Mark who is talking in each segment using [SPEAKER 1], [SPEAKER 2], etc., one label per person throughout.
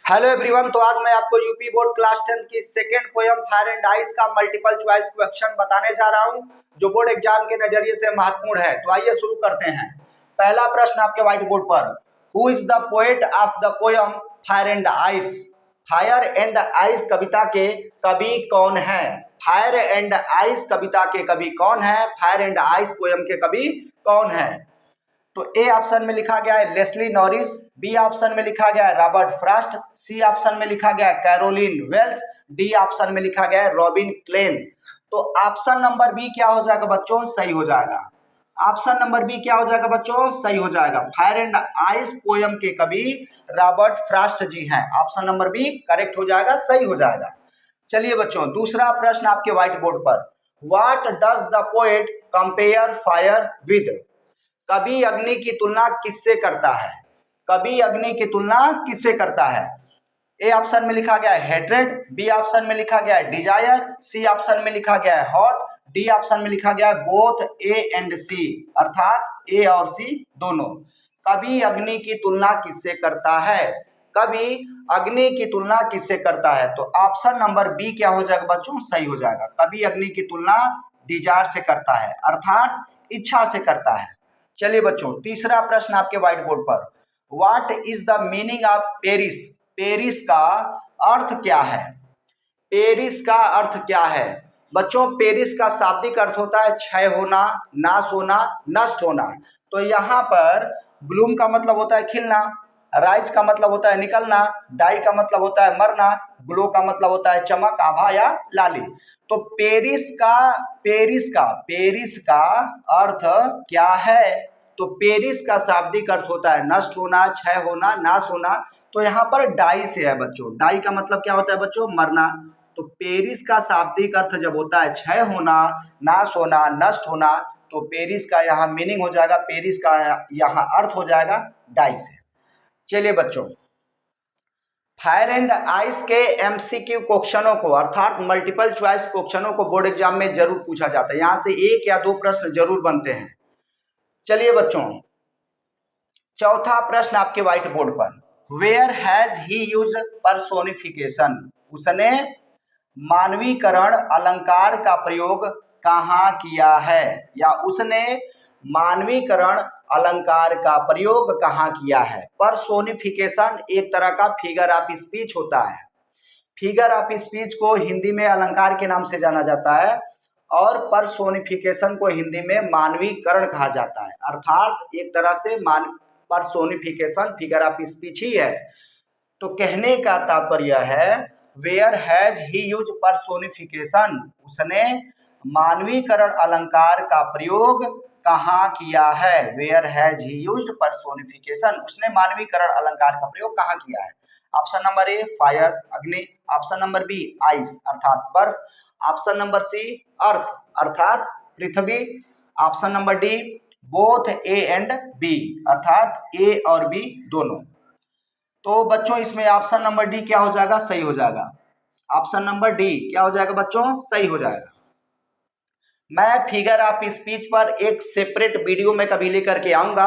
[SPEAKER 1] Hello everyone. तो आज मैं आपको यूपी बोर्ड क्लास 10 की second poem fire and ice का मल्टीपल चॉइस क्वेश्चन बताने जा रहा हूं, जो बोर्ड एग्जाम के नजरिए से महत्वपूर्ण है। तो आइए शुरू करते हैं। पहला प्रश्न आपके व्हाइट बोर्ड पर, who is the poet of the poem fire and ice? Fire and ice कविता के कवि कौन है? फायर एंड आइस कविता के कवि कौन है? फायर एंड आइस पोयम के कवि कौन है? तो ए ऑप्शन में लिखा गया है लेस्ली नॉरिस, बी ऑप्शन में लिखा गया है रॉबर्ट फ्रॉस्ट, सी ऑप्शन में लिखा गया है कैरोलिन वेल्स, डी ऑप्शन में लिखा गया है रॉबिन क्लेन। तो ऑप्शन नंबर बी क्या हो जाएगा बच्चों? सही हो जाएगा। ऑप्शन नंबर बी क्या हो जाएगा बच्चों? सही हो जाएगा। फायर एंड आइस पोयम के कवि रॉबर्ट फ्रॉस्ट जी हैं। ऑप्शन नंबर बी करेक्ट हो जाएगा, सही हो जाएगा। चलिए बच्चों, दूसरा प्रश्न आपके व्हाइट बोर्ड पर, what does the poet compare fire with? कवि अग्नि की तुलना किससे करता है? कवि अग्नि की तुलना किससे करता है? ए ऑप्शन में लिखा गया है हेट्रेड, बी ऑप्शन में लिखा गया है डिजायर, सी ऑप्शन में लिखा गया है हॉट, डी ऑप्शन में लिखा गया है बोथ ए एंड सी, अर्थात ए और सी दोनों। कवि अग्नि की तुलना किससे करता है? कवि अग्नि की तुलना किससे करता है? तो ऑप्शन नंबर बी क्या हो जाएगा बच्चों? सही हो जाएगा। कवि अग्नि की तुलना डिजायर से करता है, अर्थात इच्छा से करता है। चलिए बच्चों, तीसरा प्रश्न आपके व्हाइट बोर्ड पर, what is the meaning of Paris? Paris का अर्थ क्या है? पेरिस का अर्थ क्या है बच्चों? पेरिस का शाब्दिक अर्थ होता है क्षय होना, नाश होना, नष्ट होना। तो यहाँ पर ब्लूम का मतलब होता है खिलना, राइज का मतलब होता है निकलना, डाई का मतलब होता है मरना, ग्लो का मतलब होता है चमक, आभा या लाली। तो पेरिस का अर्थ क्या है? तो पेरिस का शाब्दिक अर्थ होता है नष्ट होना, क्षय होना, नाश होना। तो यहाँ पर डाई से है बच्चों। डाई का मतलब क्या होता है बच्चों? मरना। तो पेरिस का शाब्दिक अर्थ जब होता है क्षय होना, नाश होना, नष्ट होना, तो पेरिस का यहाँ मीनिंग हो जाएगा, पेरिस का यहाँ अर्थ हो जाएगा डाई से। चलिए बच्चों, फायर एंड आइस के एमसीक्यू क्वेश्चनों को, अर्थात मल्टीपल चॉइस क्वेश्चनों को बोर्ड एग्जाम में जरूर पूछा जाता है। यहां से एक या दो प्रश्न जरूर बनते हैं। चलिए बच्चों, चौथा प्रश्न आपके व्हाइट बोर्ड पर, where has he use personification? उसने मानवीकरण अलंकार का प्रयोग कहाँ किया है? या उसने मानवीकरण अलंकार का प्रयोग कहाँ किया है? पर्सोनिफिकेशन एक तरह का फिगर ऑफ स्पीच होता है। फिगर ऑफ स्पीच को हिंदी में अलंकार के नाम से जाना जाता है, और पर्सोनिफिकेशन को हिंदी में मानवीकरण कहा जाता है। अर्थात एक तरह से पर्सोनिफिकेशन फिगर ऑफ स्पीच ही है। तो कहने का तात्पर्य है, where has he use personification? उसने मानवीकरण अलंकार का प्रयोग कहाँ किया है? Where has he used personification? उसने मानवीकरण अलंकार का प्रयोग कहाँ किया है? ऑप्शन नंबर ए फायर अग्नि, ऑप्शन नंबर बी आइस अर्थात बर्फ, ऑप्शन नंबर सी अर्थ अर्थात पृथ्वी, option number D both A and B अर्थात ए और बी दोनों। तो बच्चों इसमें ऑप्शन नंबर डी क्या हो जाएगा? सही हो जाएगा। ऑप्शन नंबर डी क्या हो जाएगा बच्चों? सही हो जाएगा। मैं फिगर ऑफ स्पीच पर एक सेपरेट वीडियो में कभी लेकर के आऊंगा।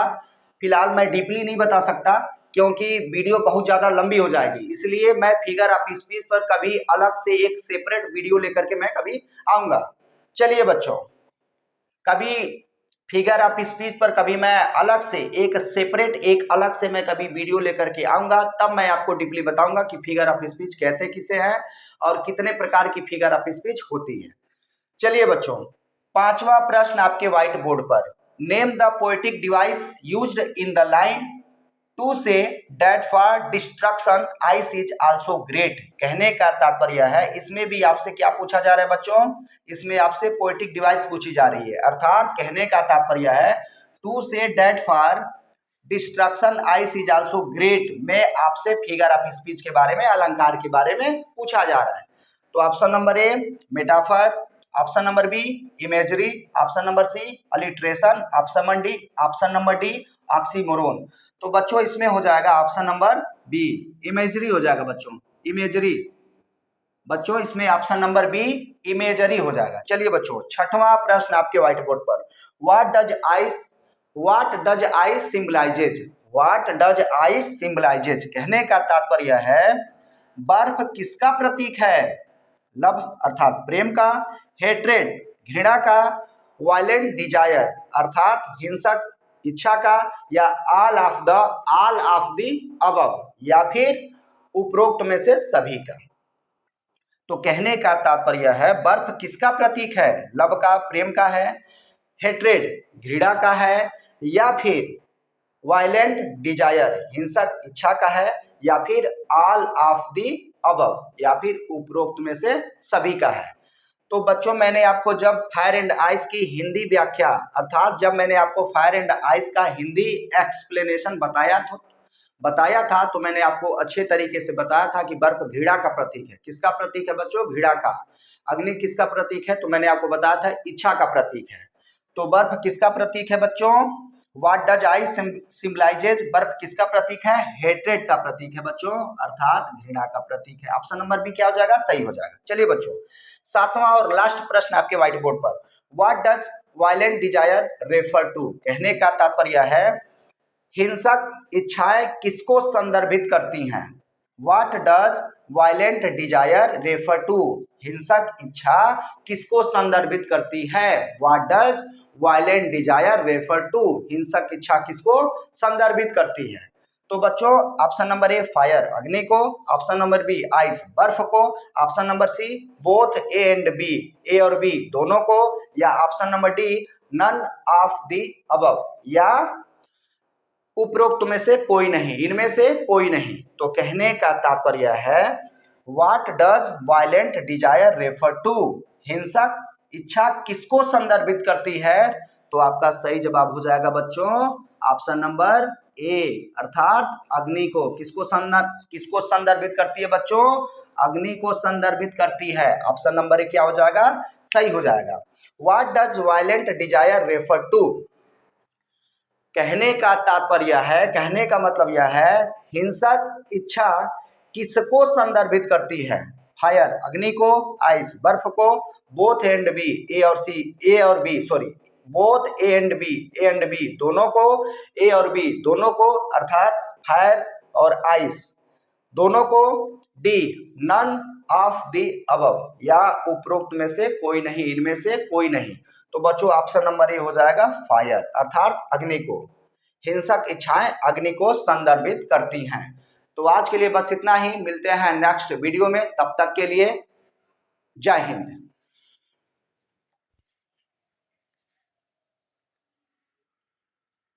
[SPEAKER 1] फिलहाल मैं डीपली नहीं बता सकता, क्योंकि वीडियो बहुत ज्यादा लंबी हो जाएगी। इसलिए मैं फिगर ऑफ स्पीच पर कभी अलग से एक सेपरेट वीडियो लेकर के मैं कभी आऊंगा। चलिए बच्चों, कभी फिगर ऑफ स्पीच पर कभी मैं अलग से एक अलग से मैं कभी वीडियो लेकर के आऊंगा, तब मैं आपको डीपली बताऊंगा कि फिगर ऑफ स्पीच कहते किसे हैं और कितने प्रकार की फिगर ऑफ स्पीच होती है। चलिए बच्चों, पांचवा प्रश्न आपके व्हाइट बोर्ड पर, name the poetic device used in the line to say that for destruction ice is also great. कहने का तात्पर्य है, इसमें भी आपसे क्या पूछा जा रहा है बच्चों? इसमें आपसे पोएटिक डिवाइस पूछी जा रही है। अर्थात कहने का तात्पर्य है, to say that for destruction ice is also great में आपसे फिगर ऑफ स्पीच के बारे में, अलंकार के बारे में पूछा जा रहा है। तो option number A metaphor, option number B imagery, option number C alliteration, option number D oxymoron. तो बच्चों इसमें हो जाएगा ऑप्शन नंबर बी इमेजरी हो जाएगा बच्चों, इमेजरी। बच्चों इसमें ऑप्शन नंबर बी इमेजरी हो जाएगा। चलिए बच्चों, छठवां प्रश्न आपके व्हाइट बोर्ड पर, what does ice symbolises? What does ice symbolises, कहने का तात्पर्य है बर्फ किसका प्रतीक है? लव अर्थात प्रेम का, हेट्रेड घृणा का, वायलेंट डिजायर अर्थात हिंसक इच्छा का, या ऑल ऑफ द अबव या फिर उपरोक्त में से सभी का। तो कहने का तात्पर्य है बर्फ किसका प्रतीक है? लव का, प्रेम का है, हेट्रेड घृणा का है, या फिर वायलेंट डिजायर हिंसक इच्छा का है, या फिर ऑल ऑफ दी अबव या फिर उपरोक्त में से सभी का है। तो बच्चों मैंने आपको जब फायर एंड आइस की हिंदी व्याख्या अर्थात जब मैंने आपको फायर एंड आइस का हिंदी एक्सप्लेनेशन बताया था तो मैंने आपको अच्छे तरीके से बताया था कि बर्फ घृणा का प्रतीक है। किसका प्रतीक है बच्चों? घृणा का। अग्नि किसका प्रतीक है? तो मैंने आपको बताया था इच्छा का प्रतीक है। तो बर्फ किसका प्रतीक है बच्चों? व्हाट डज आइस सिंबलाइजेज, बर्फ किसका प्रतीक है? हेट्रेड का प्रतीक है बच्चों, अर्थात घृणा का प्रतीक है। ऑप्शन नंबर बी क्या हो जाएगा? सही हो जाएगा। चलिए बच्चों 7वां और लास्ट प्रश्न आपके व्हाइट बोर्ड पर, what does violent desire refer to, कहने का तात्पर्य है हिंसक इच्छाएं किसको संदर्भित करती हैं? What does violent desire refer to, हिंसक इच्छा किसको संदर्भित करती है? What does violent desire refer to, हिंसक इच्छा किसको संदर्भित करती है? तो बच्चों ऑप्शन नंबर ए फायर अग्नि को, ऑप्शन नंबर बी आइस बर्फ को, option number C both A and B A और बी दोनों को, या option number D none of the above या उपरोक्त में से कोई नहीं, इनमें से कोई नहीं। तो कहने का तात्पर्य है what does violent desire refer to, हिंसक इच्छा किसको संदर्भित करती है? तो आपका सही जवाब हो जाएगा बच्चों ऑप्शन नंबर ए अर्थात अग्नि को। किसको संदर्भित करती है बच्चों? अग्नि को संदर्भित करती है। ऑप्शन नंबर ए क्या हो जाएगा? सही हो जाएगा। What does violent desire refer to, कहने का तात्पर्य है, कहने का मतलब यह है हिंसक इच्छा किसको संदर्भित करती है? फायर अग्नि को, आइस बर्फ को, बोथ एंड बी ए और B both A and B दोनों को, ए और बी दोनों को अर्थात फायर और आइस दोनों को, D none of the above या उपरोक्त में से कोई नहीं, इनमें से कोई नहीं। तो बच्चों ऑप्शन नंबर ए हो जाएगा फायर अर्थात अग्नि को। हिंसक इच्छाएं अग्नि को संदर्भित करती हैं। तो आज के लिए बस इतना ही, मिलते हैं नेक्स्ट वीडियो में, तब तक के लिए जय हिंद।